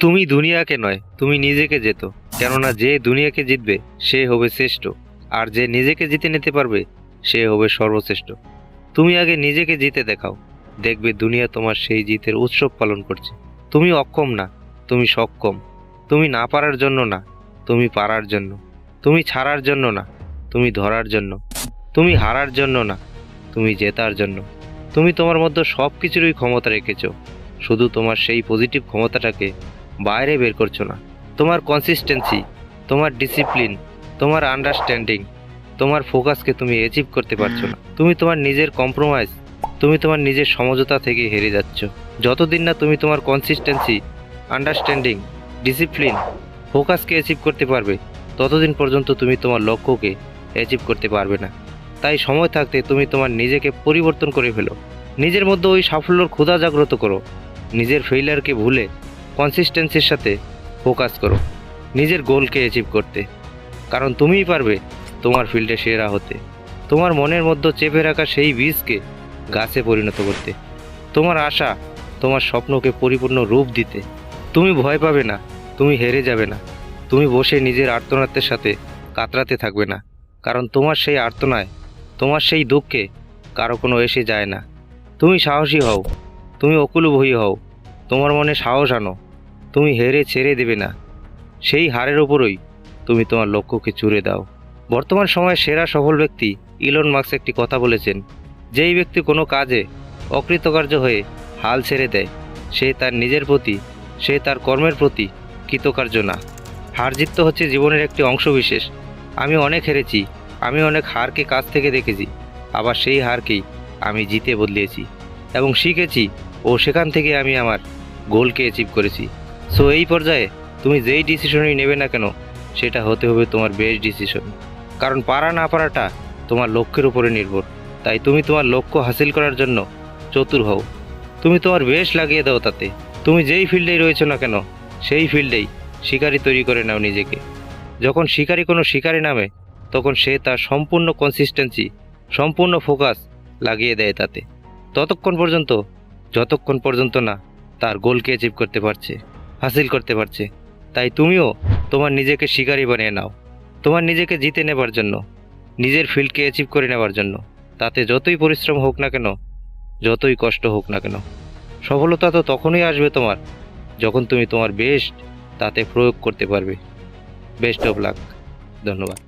তুমি দুনিয়াকে নয়, তুমি নিজেকে জেতো। কেননা যে দুনিয়াকে জিতবে সে হবে শ্রেষ্ঠ, আর যে নিজেকে জিতে নিতে পারবে সে হবে সর্বশ্রেষ্ঠ। তুমি আগে নিজেকে জিতে দেখাও, দেখবে দুনিয়া তোমার সেই জিতের উৎসব পালন করছে। তুমি অক্ষম না, তুমি সক্ষম। তুমি না পারার জন্য না, তুমি পারার জন্য। তুমি ছাড়ার জন্য না, তুমি ধরার জন্য। তুমি হারার জন্য না, তুমি জেতার জন্য। তুমি তোমার মধ্যে সব কিছুরই ক্ষমতা রেখেছো, শুধু তোমার সেই পজিটিভ ক্ষমতাটাকে বাইরে বের করছো না। তোমার কনসিস্টেন্সি, তোমার ডিসিপ্লিন, তোমার আন্ডারস্ট্যান্ডিং, তোমার ফোকাসকে তুমি অ্যাচিভ করতে পারছো না। তুমি তোমার নিজের কম্প্রোমাইজ, তুমি তোমার নিজের সমঝোতা থেকে হেরে যাচ্ছ। যতদিন না তুমি তোমার কনসিস্টেন্সি, আন্ডারস্ট্যান্ডিং, ডিসিপ্লিন, ফোকাসকে অ্যাচিভ করতে পারবে, ততদিন পর্যন্ত তুমি তোমার লক্ষ্যকে অ্যাচিভ করতে পারবে না। তাই সময় থাকতে তুমি তোমার নিজেকে পরিবর্তন করে ফেলো। নিজের মধ্যে ওই সাফল্যর ক্ষুধা জাগ্রত করো। নিজের ফেইলিয়ারকে ভুলে কনসিস্টেন্সির সাথে ফোকাস করো নিজের গোলকে অ্যাচিভ করতে। কারণ তুমিই পারবে তোমার ফিল্ডে সেরা হতে, তোমার মনের মধ্যে চেপে রাখা সেই বীজকে গাছে পরিণত করতে, তোমার আশা, তোমার স্বপ্নকে পরিপূর্ণ রূপ দিতে। তুমি ভয় পাবে না, তুমি হেরে যাবে না, তুমি বসে নিজের আর্তনাদের সাথে কাতরাতে থাকবে না। কারণ তোমার সেই আর্তনায়, তোমার সেই দুঃখে কারো কোনো এসে যায় না। তুমি সাহসী হও, তুমি অকুলভয়ী হও, তোমার মনে সাহস আনো। তুমি হেরে ছেড়ে দেবে না, সেই হারের ওপরই তুমি তোমার লক্ষ্যকে চুড়ে দাও। বর্তমান সময়ে সেরা সফল ব্যক্তি ইলন মাস্ক একটি কথা বলেছেন, যেই ব্যক্তি কোনো কাজে অকৃতকার্য হয়ে হাল ছেড়ে দেয়, সে তার নিজের প্রতি, সে তার কর্মের প্রতি কৃতকার্য না। হার জিত তো হচ্ছে জীবনের একটি অংশবিশেষ। আমি অনেক হেরেছি, আমি অনেক হারকে কাছ থেকে দেখেছি, আবার সেই হারকেই আমি জিতে বদলিয়েছি এবং শিখেছি, ও সেখান থেকে আমি আমার গোলকে অ্যাচিভ করেছি। সো এই পর্যায়ে তুমি যেই ডিসিশনই নেবে না কেন, সেটা হতে হবে তোমার বেস্ট ডিসিশন। কারণ পারা না পারাটা তোমার লক্ষ্যের উপরে নির্ভর। তাই তুমি তোমার লক্ষ্য হাসিল করার জন্য চতুর হও, তুমি তোমার বেশ লাগিয়ে দাও তাতে। তুমি যেই ফিল্ডেই রয়েছো না কেন, সেই ফিল্ডেই শিকারি তৈরি করে নাও নিজেকে। যখন শিকারি কোনো শিকারি নামে, তখন সে তার সম্পূর্ণ কনসিস্টেন্সি, সম্পূর্ণ ফোকাস লাগিয়ে দেয় তাতে, যতক্ষণ পর্যন্ত না তার গোলকে অ্যাচিভ করতে পারছে, হাসিল করতে পারছে। তাই তুমিও তোমার নিজেকে শিকারি বানিয়ে নাও, তোমার নিজেকে জিতে নেবার জন্য, নিজের ফিল্ডকে অ্যাচিভ করে নেবার জন্য। তাতে যতই পরিশ্রম হোক না কেন, যতই কষ্ট হোক না কেন, সফলতা তো তখনই আসবে তোমার, যখন তুমি তোমার বেস্ট তাতে প্রয়োগ করতে পারবে। Best of luck. ধন্যবাদ।